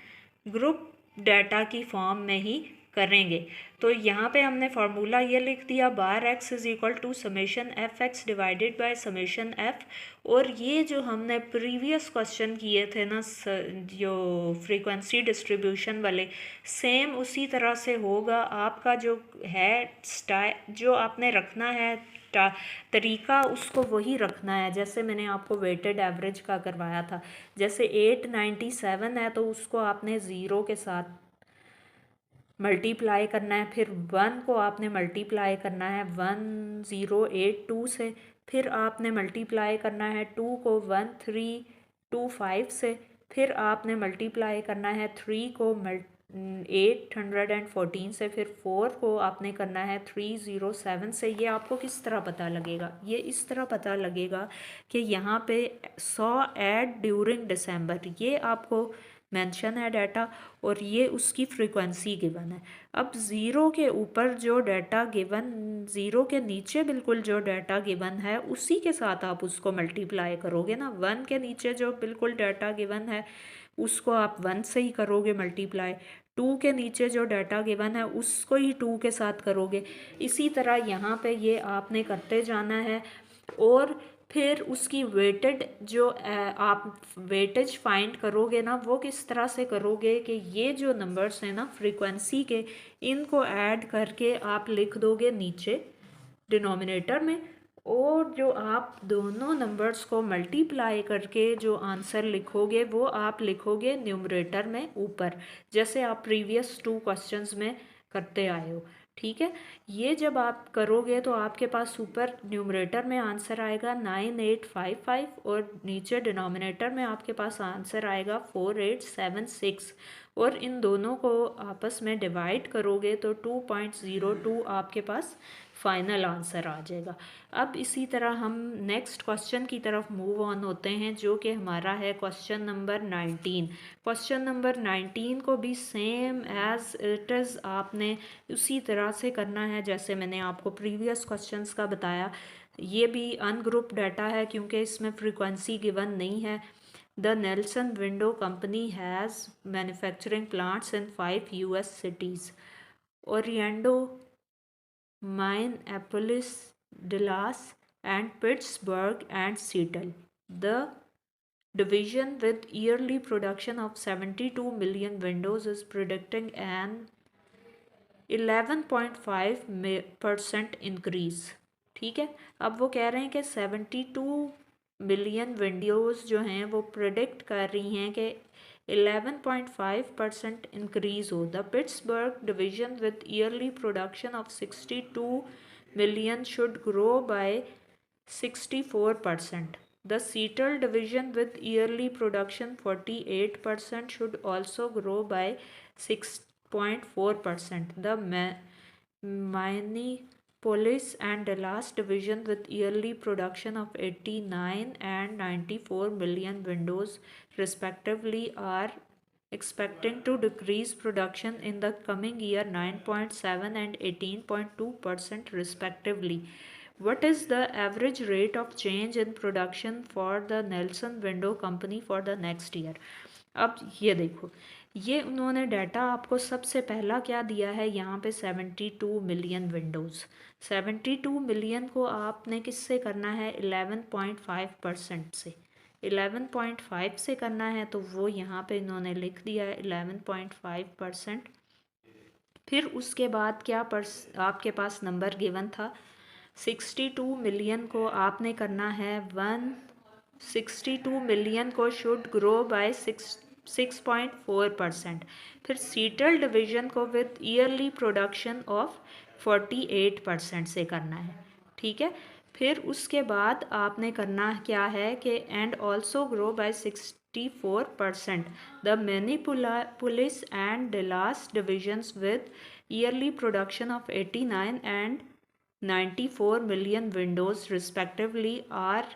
ग्रुप डाटा की फॉर्म में ही करेंगे। तो यहाँ पे हमने फार्मूला ये लिख दिया, bar X is equal to summation F X divided by summation F. और ये जो हमने प्रीवियस क्वेश्चन किए थे ना जो फ्रीक्वेंसी डिस्ट्रीब्यूशन वाले, सेम उसी तरह से होगा। आपका जो है जो आपने रखना है तरीका उसको वही रखना है जैसे मैंने आपको वेटेड एवरेज का करवाया था। जैसे 897 है तो उसको आपने ज़ीरो के साथ मल्टीप्लाई करना है, फिर 1 को आपने मल्टीप्लाई करना है 1082 से, फिर आपने मल्टीप्लाई करना है 2 को 1325 से, फिर आपने मल्टीप्लाई करना है 3 को 814 से, फिर 4 को आपने करना है 307 से। ये आपको किस तरह पता लगेगा, ये इस तरह पता लगेगा कि यहाँ पे 100 ऐड ड्यूरिंग दिसंबर, ये आपको मेंशन है डाटा और ये उसकी फ्रीक्वेंसी गिवन है। अब ज़ीरो के ऊपर जो डाटा गिवन, ज़ीरो के नीचे बिल्कुल जो डाटा गिवन है उसी के साथ आप उसको मल्टीप्लाई करोगे ना। 1 के नीचे जो बिल्कुल डाटा गिवन है उसको आप 1 से ही करोगे मल्टीप्लाई, 2 के नीचे जो डाटा गिवन है उसको ही 2 के साथ करोगे। इसी तरह यहाँ पे ये आपने करते जाना है। और फिर उसकी वेटेड जो आप वेटेज फाइंड करोगे ना वो किस तरह से करोगे कि ये जो नंबर्स हैं ना फ्रीक्वेंसी के, इनको ऐड करके आप लिख दोगे नीचे डिनोमिनेटर में, और जो आप दोनों नंबर्स को मल्टीप्लाई करके जो आंसर लिखोगे वो आप लिखोगे न्यूमरेटर में ऊपर, जैसे आप प्रीवियस 2 क्वेश्चंस में करते आए हो। ठीक है, ये जब आप करोगे तो आपके पास ऊपर न्यूमरेटर में आंसर आएगा 9855 और नीचे डिनोमिनेटर में आपके पास आंसर आएगा 4876, और इन दोनों को आपस में डिवाइड करोगे तो 2.02 आपके पास फाइनल आंसर आ जाएगा। अब इसी तरह हम नेक्स्ट क्वेश्चन की तरफ मूव ऑन होते हैं जो कि हमारा है क्वेश्चन नंबर 19। क्वेश्चन नंबर 19 को भी सेम एज इट इज़ आपने उसी तरह से करना है जैसे मैंने आपको प्रीवियस क्वेश्चंस का बताया। ये भी अनग्रुप डाटा है क्योंकि इसमें फ्रीक्वेंसी गिवन नहीं है। The Nelson Window Company has manufacturing plants in 5 US cities: Orlando, Minneapolis, Dallas, and Pittsburgh and Seattle. The division with yearly production of 72 million windows is predicting an 11.5% increase. ठीक है, अब वो कह रहे हैं कि 72 मिलियन विंडोज़ जो हैं वो प्रिडिक्ट कर रही हैं कि 11.5% इंक्रीज़ हो। The Pittsburgh division with yearly production of 62 million should grow by 64%. The Seattle division with yearly production 48% should also grow by 6.4%. The Minneapolis and Dallas division with yearly production of 89 and 94 million windows respectively are expecting to decrease production in the coming year 9.7 and 18.2% respectively. What is the average rate of change in production for the Nelson Window Company for the next year? अब ये देखो, ये उन्होंने data आपको सबसे पहला क्या दिया है यहाँ पे 72 मिलियन विंडोज़। 72 मिलियन को आपने किससे करना है, 11.5% से। 11.5 से करना है तो वो यहाँ पे इन्होंने लिख दिया है 11.5%। फिर उसके बाद क्या आपके पास नंबर गिवन था 62 मिलियन को आपने करना है 62 मिलियन को शुड ग्रो बाय 6.4%। फिर सीटल डिवीज़न को विद ईयरली प्रोडक्शन ऑफ 48% से करना है, ठीक है। फिर उसके बाद आपने करना क्या है कि and also grow by 64%। The police and Dallas divisions with yearly production of 89 and 94 million windows respectively are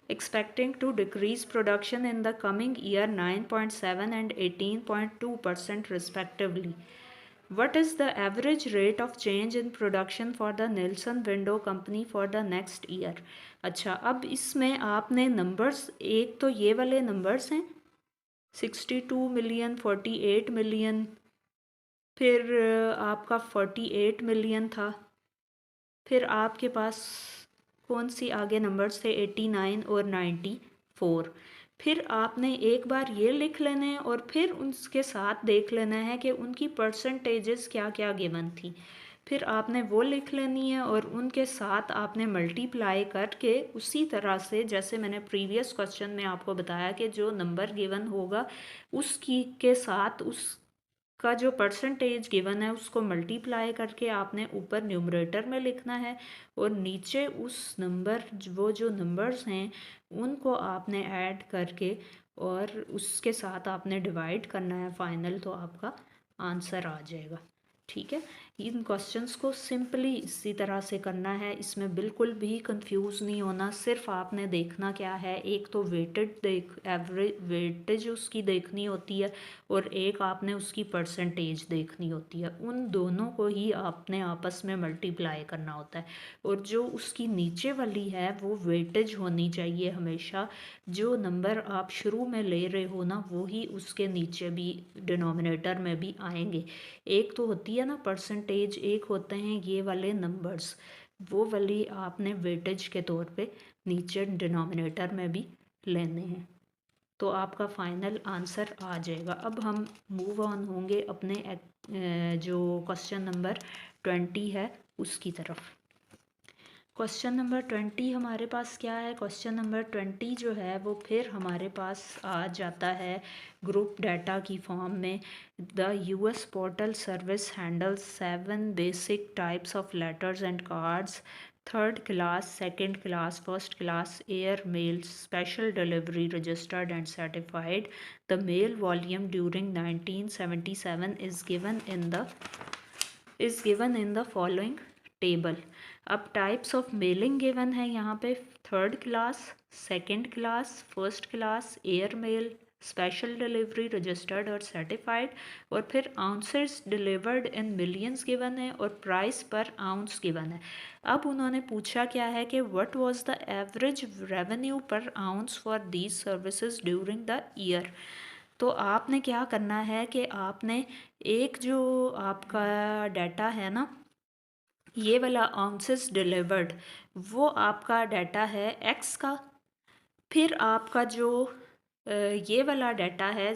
expecting to decrease production in the coming year 9.7 and 18.2% respectively. What is the average rate of change in production for the Nielsen Window Company for the next year? अच्छा, अब इसमें आपने numbers, एक तो ये वाले numbers हैं 62 million, 48 million, फिर आपका 48 मिलियन था, फिर आपके पास कौन सी आगे नंबर्स थे 89 और 94। फिर आपने एक बार ये लिख लेना है और फिर उसके साथ देख लेना है कि उनकी परसेंटेजेस क्या क्या गिवन थी। फिर आपने वो लिख लेनी है और उनके साथ आपने मल्टीप्लाई करके उसी तरह से जैसे मैंने प्रीवियस क्वेश्चन में आपको बताया कि जो नंबर गिवन होगा उसकी के साथ उस का जो परसेंटेज गिवन है उसको मल्टीप्लाई करके आपने ऊपर न्यूमरेटर में लिखना है और नीचे उस नंबर वो जो नंबर्स हैं उनको आपने ऐड करके और उसके साथ आपने डिवाइड करना है फाइनल, तो आपका आंसर आ जाएगा, ठीक है। इन क्वेश्चंस को सिंपली इसी तरह से करना है, इसमें बिल्कुल भी कंफ्यूज नहीं होना। सिर्फ आपने देखना क्या है, एक तो एवरेज वेटेज उसकी देखनी होती है और एक आपने उसकी परसेंटेज देखनी होती है। उन दोनों को ही आपने आपस में मल्टीप्लाई करना होता है और जो उसकी नीचे वाली है वो वेटेज होनी चाहिए हमेशा। जो नंबर आप शुरू में ले रहे हो ना वही उसके नीचे भी डिनोमिनेटर में भी आएंगे। एक तो होती है ना परसेंटेज, एक होते हैं ये वाले नंबर्स, वो वाली आपने वेटेज के तौर पे नीचे डिनोमिनेटर में भी लेने हैं, तो आपका फाइनल आंसर आ जाएगा। अब हम मूव ऑन होंगे अपने जो क्वेश्चन नंबर 20 है उसकी तरफ। क्वेश्चन नंबर 20 हमारे पास क्या है, क्वेश्चन नंबर 20 जो है वो फिर हमारे पास आ जाता है ग्रुप डाटा की फॉर्म में। The US portal service handles 7 basic types of letters and cards, third class, second class, first class, air mail, special delivery, registered and certified. The mail volume during 1977 is given in the following table. अब types of mailing given है यहाँ पे, third class, second class, first class, air mail, special delivery, registered और certified, और फिर ounces delivered in millions given है और price पर आउंस गिवन है। अब उन्होंने पूछा क्या है कि what was the average revenue per ounce for these services during the year. तो आपने क्या करना है कि आपने एक जो आपका डाटा है ना ये वाला आउंसेस डिलीवर्ड, वो आपका डाटा है एक्स का। फिर आपका जो ये वाला डाटा है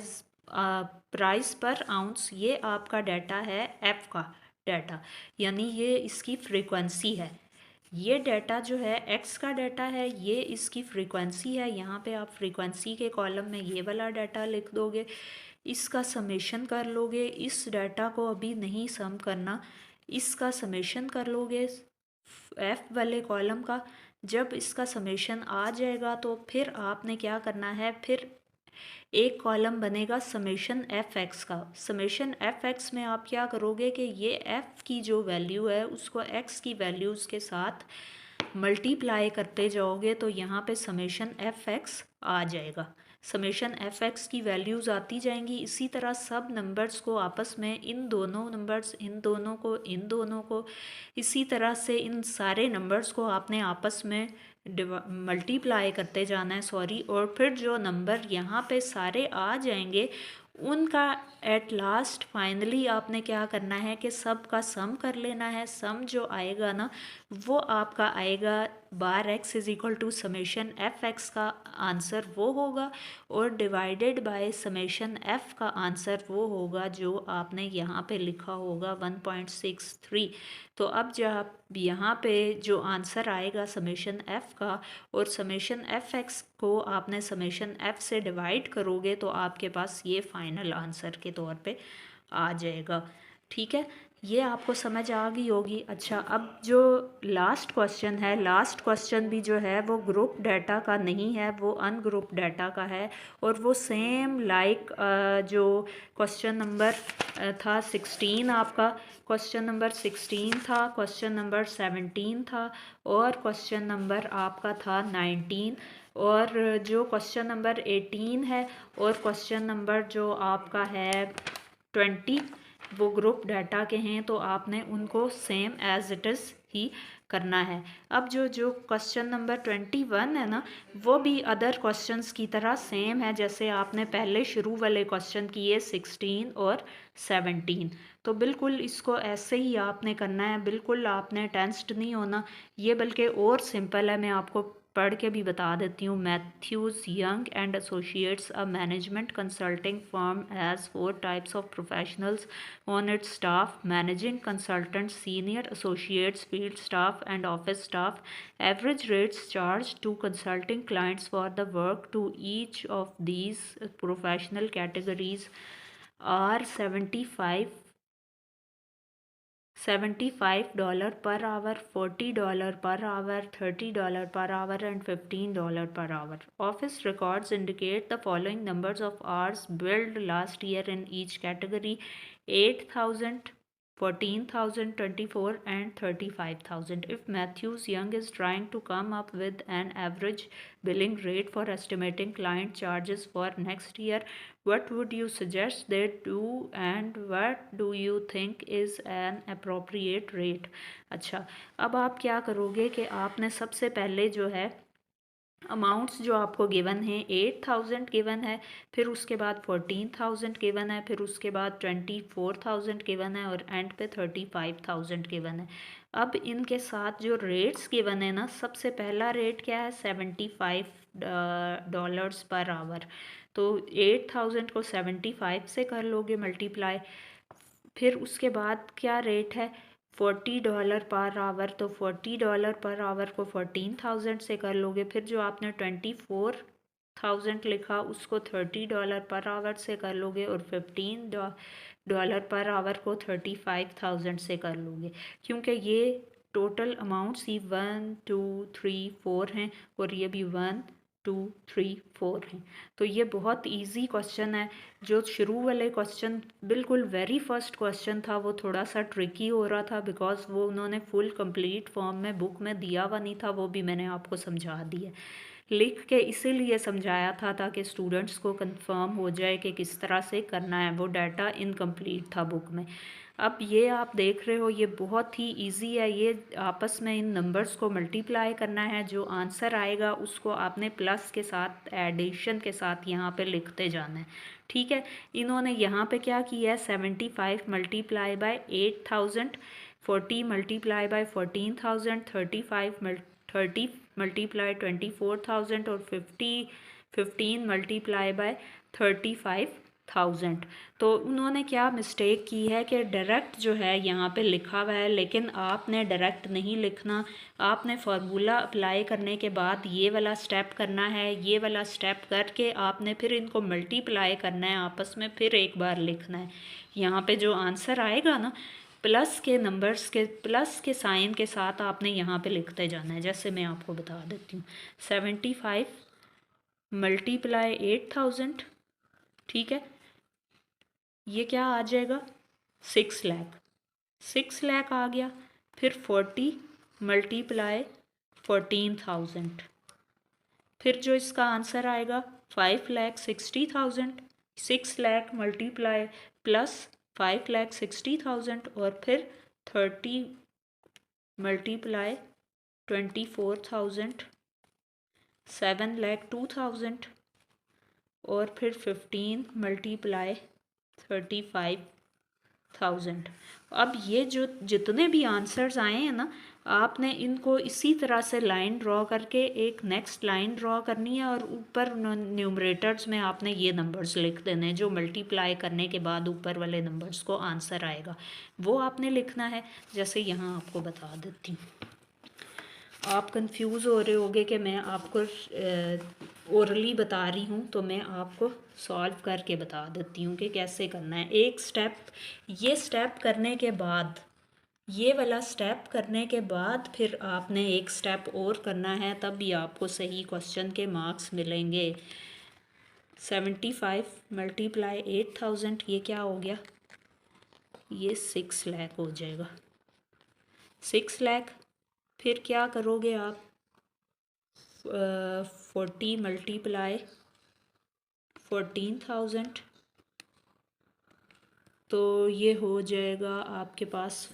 प्राइस पर आउंस, ये आपका डाटा है एफ का डाटा, यानी ये इसकी फ्रीक्वेंसी है। ये डाटा जो है एक्स का डाटा है, ये इसकी फ्रीक्वेंसी है। यहाँ पे आप फ्रीक्वेंसी के कॉलम में ये वाला डाटा लिख दोगे, इसका समेशन कर लोगे। इस डाटा को अभी नहीं सम करना, इसका समेशन कर लोगे एफ वाले कॉलम का। जब इसका समेशन आ जाएगा तो फिर आपने क्या करना है, फिर एक कॉलम बनेगा समेशन एफ एक्स का। समेशन एफ एक्स में आप क्या करोगे कि ये एफ की जो वैल्यू है उसको एक्स की वैल्यूज़ के साथ मल्टीप्लाई करते जाओगे तो यहाँ पे समेशन एफ एक्स आ जाएगा। समेशन एफ एक्स की वैल्यूज़ आती जाएंगी। इसी तरह सब नंबर्स को आपस में, इन दोनों नंबर्स, इन दोनों को इसी तरह से इन सारे नंबर्स को आपने आपस में मल्टीप्लाई करते जाना है और फिर जो नंबर यहाँ पे सारे आ जाएंगे उनका एट लास्ट फाइनली आपने क्या करना है कि सब का सम कर लेना है। सम जो आएगा ना वो आपका आएगा bar X is equal to summation F X का आंसर वो होगा, और डिवाइडेड बाय समेशन एफ का आंसर वो होगा जो आपने यहाँ पे लिखा होगा 1.63। तो अब जब यहाँ पे जो आंसर आएगा समेशन एफ का और समेशन एफ एक्स को आपने समेशन एफ से डिवाइड करोगे तो आपके पास ये फाइनल आंसर के तौर पे आ जाएगा। ठीक है, ये आपको समझ आ गई होगी। अच्छा, अब जो लास्ट क्वेश्चन है, लास्ट क्वेश्चन भी जो है वो ग्रुप डाटा का नहीं है, वो अनग्रुप डाटा का है, और वो सेम लाइक जो क्वेश्चन नंबर था 16, आपका क्वेश्चन नंबर 16 था, क्वेश्चन नंबर 17 था, और क्वेश्चन नंबर आपका था 19, और जो क्वेश्चन नंबर 18 है और क्वेश्चन नंबर जो आपका है 20 वो ग्रुप डाटा के हैं, तो आपने उनको सेम एज इट इज़ ही करना है। अब जो क्वेश्चन नंबर 21 है ना, वो भी अदर क्वेश्चंस की तरह सेम है जैसे आपने पहले शुरू वाले क्वेश्चन किए 16 और 17। तो बिल्कुल इसको ऐसे ही आपने करना है, बिल्कुल आपने टेंस्ड नहीं होना, ये बल्कि और सिंपल है। मैं आपको पढ़ के भी बता देती हूँ। Matthews Young and Associates a management consulting firm has 4 types of professionals on its staff: managing consultants, senior associates, field staff, and office staff. Average rates charged to consulting clients for the work to each of these professional categories are $75 per hour, $40 per hour, $30 per hour, and $15 per hour. Office records indicate the following numbers of hours billed last year in each category: 8,000, 14,000, 24, and 35,000. If Matthews Young is trying to come up with an average billing rate for estimating client charges for next year, what would you suggest they do, and what do you think is an appropriate rate? अच्छा, अब आप क्या करोगे कि आपने सबसे पहले जो है अमाउंट्स जो आपको गिवन है 8,000 गिवन है, फिर उसके बाद 14,000 गिवन है, फिर उसके बाद 24,000 गिवन है, और एंड पे 35,000 गिवन है। अब इनके साथ जो रेट्स गिवन है ना, सबसे पहला रेट क्या है, $75 पर आवर। तो 8,000 को 75 से कर लोगे मल्टीप्लाई, फिर उसके बाद क्या रेट है, $40 पर आवर। तो $40 पर आवर को 14,000 से कर लोगे, फिर जो आपने 24,000 लिखा उसको $30 पर आवर से कर लोगे, और $15 पर आवर को 35,000 से कर लोगे, क्योंकि ये टोटल अमाउंट्स ही 1 2 3 4 हैं, और ये भी 1 2 3 4 हैं। तो ये बहुत इजी क्वेश्चन है। जो शुरू वाले क्वेश्चन बिल्कुल वेरी फर्स्ट क्वेश्चन था वो थोड़ा सा ट्रिकी हो रहा था, बिकॉज वो उन्होंने फुल कंप्लीट फॉर्म में बुक में दिया हुआ नहीं था, वो भी मैंने आपको समझा दिया लिख के, इसीलिए समझाया था ताकि स्टूडेंट्स को कंफर्म हो जाए कि किस तरह से करना है, वो डाटा इनकम्प्लीट था बुक में। अब ये आप देख रहे हो ये बहुत ही इजी है, ये आपस में इन नंबर्स को मल्टीप्लाई करना है, जो आंसर आएगा उसको आपने प्लस के साथ एडिशन के साथ यहाँ पे लिखते जाना है। ठीक है, इन्होंने यहाँ पे क्या किया है, 75 multiply by 8,000, 40 multiply by 14,000, 30 multiply 24,000, और 15 मल्टीप्लाई बाय 35,000। तो उन्होंने क्या मिस्टेक की है कि डायरेक्ट जो है यहाँ पे लिखा हुआ है, लेकिन आपने डायरेक्ट नहीं लिखना, आपने फार्मूला अप्लाई करने के बाद ये वाला स्टेप करना है, ये वाला स्टेप करके आपने फिर इनको मल्टीप्लाई करना है आपस में, फिर एक बार लिखना है। यहाँ पे जो आंसर आएगा ना, प्लस के नंबर्स के प्लस के साइन के साथ आपने यहाँ पे लिखते जाना है। जैसे मैं आपको बता देती हूँ, 75 मल्टीप्लाई 8,000, ठीक है, ये क्या आ जाएगा, 6 लाख, 6 लाख आ गया। फिर 40 मल्टीप्लाई 14,000, फिर जो इसका आंसर आएगा 5,60,000, 6 लाख मल्टीप्लाई प्लस 5,60,000, और फिर 30 मल्टीप्लाई 24,000, 7,02,000, और फिर 15 मल्टीप्लाई 35,000। अब ये जो जितने भी आंसर्स आए हैं ना, आपने इनको इसी तरह से लाइन ड्रॉ करके एक नेक्स्ट लाइन ड्रॉ करनी है और ऊपर न्यूमरेटर्स में आपने ये नंबर्स लिख देने हैं जो मल्टीप्लाई करने के बाद ऊपर वाले नंबर्स को आंसर आएगा वो आपने लिखना है। जैसे यहाँ आपको बता देती हूँ, आप कंफ्यूज हो रहे होगे कि मैं आपको ओरली बता रही हूँ, तो मैं आपको सॉल्व करके बता देती हूँ कि कैसे करना है। एक स्टेप, ये स्टेप करने के बाद, ये वाला स्टेप करने के बाद फिर आपने एक स्टेप और करना है, तब भी आपको सही क्वेश्चन के मार्क्स मिलेंगे। 75 मल्टीप्लाई 8000, ये क्या हो गया, ये 6 लाख हो जाएगा। 6 लाख, फिर क्या करोगे आप, 40 मल्टीप्लाई 14,000, तो ये हो जाएगा आपके पास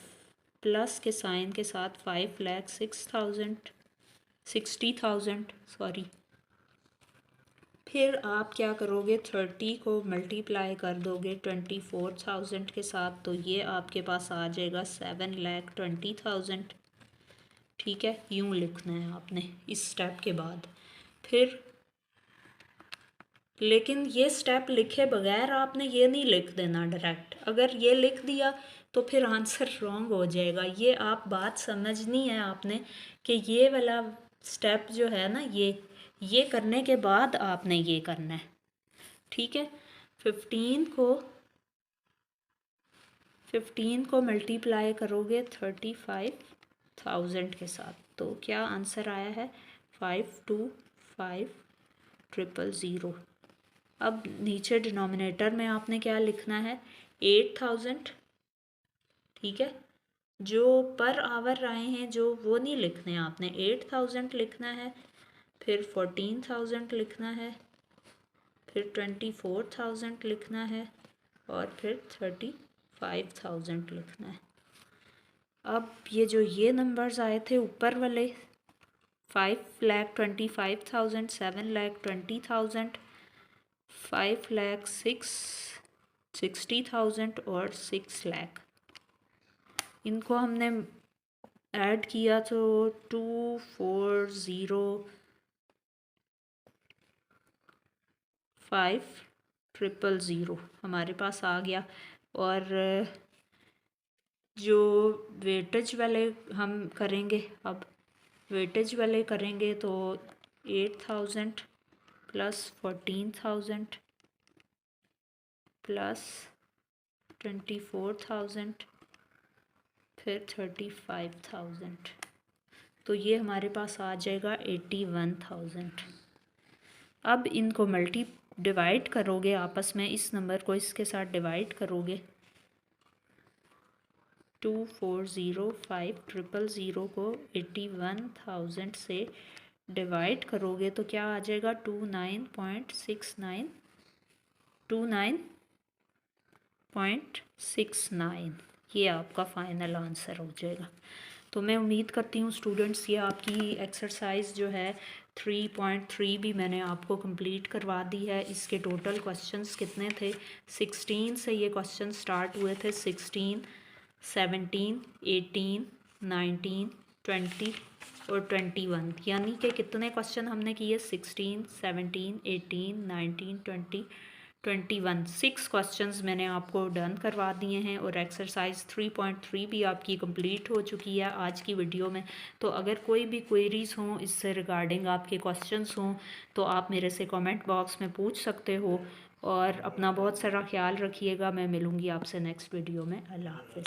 प्लस के साइन के साथ 5,60,000 सॉरी। फिर आप क्या करोगे, 30 को मल्टीप्लाई कर दोगे 24,000 के साथ, तो ये आपके पास आ जाएगा 7,20,000। ठीक है, यूँ लिखना है आपने इस स्टेप के बाद। फिर लेकिन ये स्टेप लिखे बगैर आपने ये नहीं लिख देना डायरेक्ट, अगर ये लिख दिया तो फिर आंसर रॉन्ग हो जाएगा। ये आप बात समझनी है आपने कि ये वाला स्टेप जो है ना, ये करने के बाद आपने ये करना है। ठीक है, 15 को मल्टीप्लाई करोगे 35,000 के साथ, तो क्या आंसर आया है, 525,000। अब नीचे डिनोमिनेटर में आपने क्या लिखना है, 8,000। ठीक है, जो पर आवर आए हैं जो वो नहीं लिखने, आपने 8,000 लिखना है, फिर 14,000 लिखना है, फिर 24,000 लिखना है, और फिर 35,000 लिखना है। अब ये जो ये नंबर्स आए थे ऊपर वाले, 5,25,000, 7,20,000, 5,60,000 और 6 लाख, इनको हमने ऐड किया तो 240,500 हमारे पास आ गया। और जो वेटेज वाले हम करेंगे, अब वेटेज वाले करेंगे तो 8,000 प्लस 14,000 प्लस 24,000 फिर 35,000, तो ये हमारे पास आ जाएगा 81,000। अब इनको डिवाइड करोगे आपस में, इस नंबर को इसके साथ डिवाइड करोगे, 240,500 को 81,000 से डिवाइड करोगे तो क्या आ जाएगा, 29.69, ये आपका फाइनल आंसर हो जाएगा। तो मैं उम्मीद करती हूँ स्टूडेंट्स, ये आपकी एक्सरसाइज जो है 3.3 भी मैंने आपको कंप्लीट करवा दी है। इसके टोटल क्वेश्चंस कितने थे, 16 से ये क्वेश्चन स्टार्ट हुए थे, 16, 17, 18, 19, 20 और 21, यानी कि कितने क्वेश्चन हमने किए, 16, 17, 18, 19, 20, 21, 6 क्वेश्चंस मैंने आपको डन करवा दिए हैं। और एक्सरसाइज 3.3 भी आपकी कंप्लीट हो चुकी है आज की वीडियो में। तो अगर कोई भी क्वेरीज़ हों इससे रिगार्डिंग, आपके क्वेश्चंस हों, तो आप मेरे से कमेंट बॉक्स में पूछ सकते हो। और अपना बहुत सारा ख्याल रखिएगा। मैं मिलूँगी आपसे नेक्स्ट वीडियो में। अल्लाह हाफ़िज़।